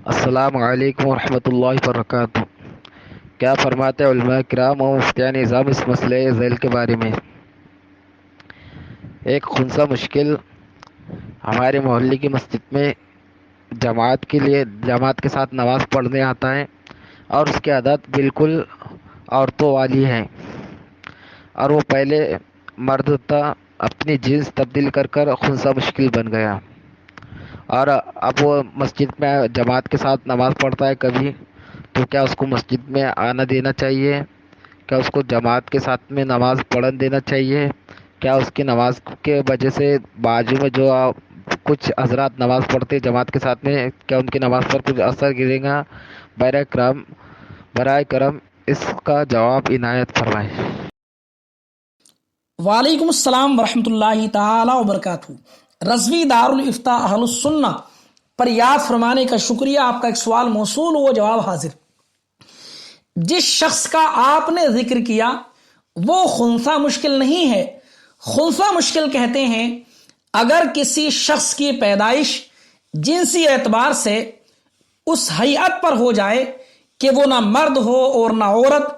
السلام علیکم ورحمۃ اللہ وبرکاتہ۔ کیا فرماتے ہیں علماء کرام و مفتیان نظام اس مسئلے ذیل کے بارے میں؟ ایک خنثی مشکل ہمارے محلے کی مسجد میں جماعت کے ساتھ نماز پڑھنے آتا ہے، اور اس کی عادت بالکل عورتوں والی ہے، اور وہ پہلے مرد تھا، اپنی جنس تبدیل کر خنثی مشکل بن گیا، اور اب وہ مسجد میں جماعت کے ساتھ نماز پڑھتا ہے کبھی، تو کیا اس کو مسجد میں آنا دینا چاہیے؟ کیا اس کو جماعت کے ساتھ میں نماز پڑھن دینا چاہیے؟ کیا اس کی نماز کے وجہ سے بازو میں جو کچھ حضرات نماز پڑھتے جماعت کے ساتھ میں، کیا ان کی نماز پر کچھ اثر گرے گا؟ برائے کرم اس کا جواب عنایت فرمائیں۔ وعلیکم السلام ورحمۃ اللہ تعالی وبرکاتہ۔ رضوی دارالفتاء اہل السنہ پر یاد فرمانے کا شکریہ۔ آپ کا ایک سوال موصول ہو، جواب حاضر۔ جس شخص کا آپ نے ذکر کیا وہ خنثی مشکل نہیں ہے۔ خنثی مشکل کہتے ہیں اگر کسی شخص کی پیدائش جنسی اعتبار سے اس حیت پر ہو جائے کہ وہ نہ مرد ہو اور نہ عورت،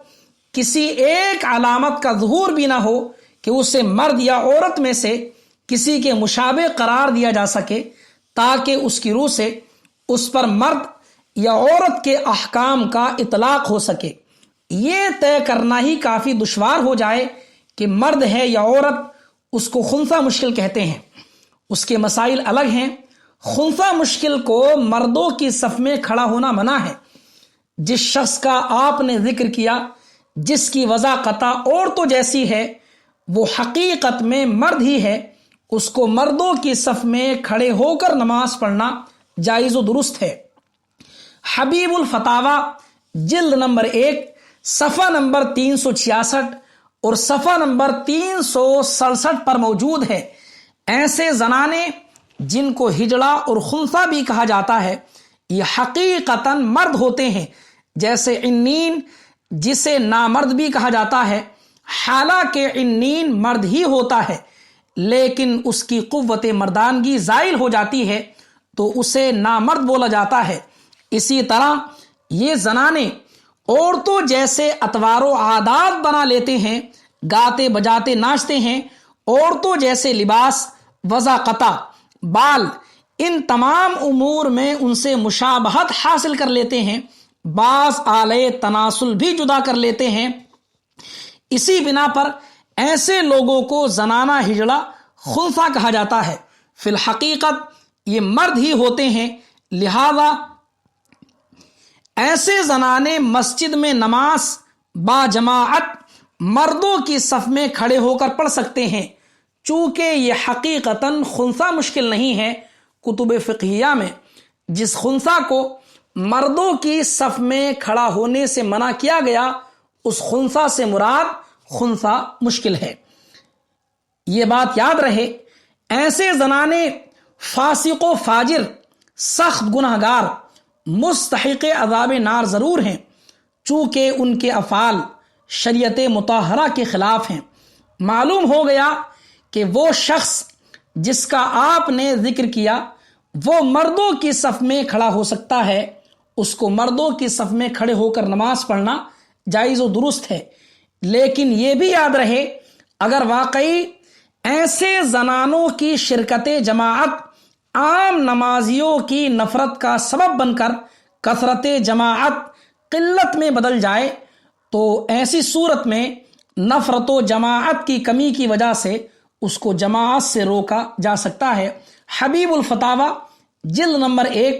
کسی ایک علامت کا ظہور بھی نہ ہو کہ اسے مرد یا عورت میں سے کسی کے مشابہ قرار دیا جا سکے، تاکہ اس کی روح سے اس پر مرد یا عورت کے احکام کا اطلاق ہو سکے۔ یہ طے کرنا ہی کافی دشوار ہو جائے کہ مرد ہے یا عورت، اس کو خنثی مشکل کہتے ہیں۔ اس کے مسائل الگ ہیں۔ خنثی مشکل کو مردوں کی صف میں کھڑا ہونا منع ہے۔ جس شخص کا آپ نے ذکر کیا جس کی وضاحت عورتوں جیسی ہے، وہ حقیقت میں مرد ہی ہے، اس کو مردوں کی صف میں کھڑے ہو کر نماز پڑھنا جائز و درست ہے۔ حبیب الفتاوی جلد نمبر 1 صفحہ نمبر 366 اور صفحہ نمبر 367 پر موجود ہے۔ ایسے زنانے جن کو ہجڑا اور خنثی بھی کہا جاتا ہے، یہ حقیقتاً مرد ہوتے ہیں، جیسے عنین جسے نامرد بھی کہا جاتا ہے، حالانکہ عنین مرد ہی ہوتا ہے، لیکن اس کی قوت مردانگی زائل ہو جاتی ہے تو اسے نامرد بولا جاتا ہے۔ اسی طرح یہ زنانے عورتوں جیسے اطوار و عادات بنا لیتے ہیں، گاتے بجاتے ناچتے ہیں، عورتوں جیسے لباس، وضاحت، بال، ان تمام امور میں ان سے مشابہت حاصل کر لیتے ہیں، بعض آلے تناسل بھی جدا کر لیتے ہیں۔ اسی بنا پر ایسے لوگوں کو زنانہ ہجڑا خنثی کہا جاتا ہے۔ فی الحقیقت یہ مرد ہی ہوتے ہیں، لہذا ایسے زنانے مسجد میں نماز با جماعت مردوں کی صف میں کھڑے ہو کر پڑھ سکتے ہیں، چونکہ یہ حقیقتاً خنثی مشکل نہیں ہے۔ کتب فقہیہ میں جس خنثی کو مردوں کی صف میں کھڑا ہونے سے منع کیا گیا، اس خنثی سے مراد خنثی مشکل ہے۔ یہ بات یاد رہے، ایسے زنانے فاسق و فاجر، سخت گناہگار، مستحق عذاب نار ضرور ہیں، چونکہ ان کے افعال شریعت مطہرہ کے خلاف ہیں۔ معلوم ہو گیا کہ وہ شخص جس کا آپ نے ذکر کیا وہ مردوں کی صف میں کھڑا ہو سکتا ہے، اس کو مردوں کی صف میں کھڑے ہو کر نماز پڑھنا جائز و درست ہے۔ لیکن یہ بھی یاد رہے، اگر واقعی ایسے زنانوں کی شرکت جماعت عام نمازیوں کی نفرت کا سبب بن کر کثرت جماعت قلت میں بدل جائے، تو ایسی صورت میں نفرت و جماعت کی کمی کی وجہ سے اس کو جماعت سے روکا جا سکتا ہے۔ حبیب الفتاوی جلد نمبر 1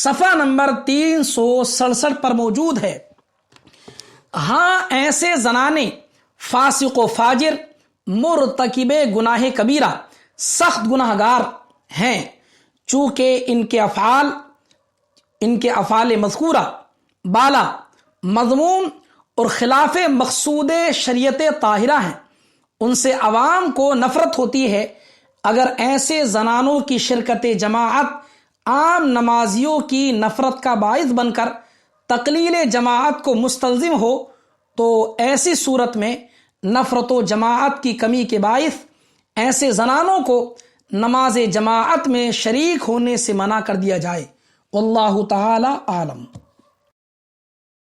صفحہ نمبر 367 پر موجود ہے۔ ہاں، ایسے زنانے فاسق و فاجر، مرتکب گناہ کبیرہ، سخت گناہگار ہیں، چونکہ ان کے افعال مذکورہ بالا مضمون اور خلاف مقصود شریعت طاہرہ ہیں، ان سے عوام کو نفرت ہوتی ہے۔ اگر ایسے زنانوں کی شرکت جماعت عام نمازیوں کی نفرت کا باعث بن کر تقلیل جماعت کو مستلزم ہو، تو ایسی صورت میں نفرت و جماعت کی کمی کے باعث ایسے زنانوں کو نماز جماعت میں شریک ہونے سے منع کر دیا جائے۔ واللہ تعالی عالم.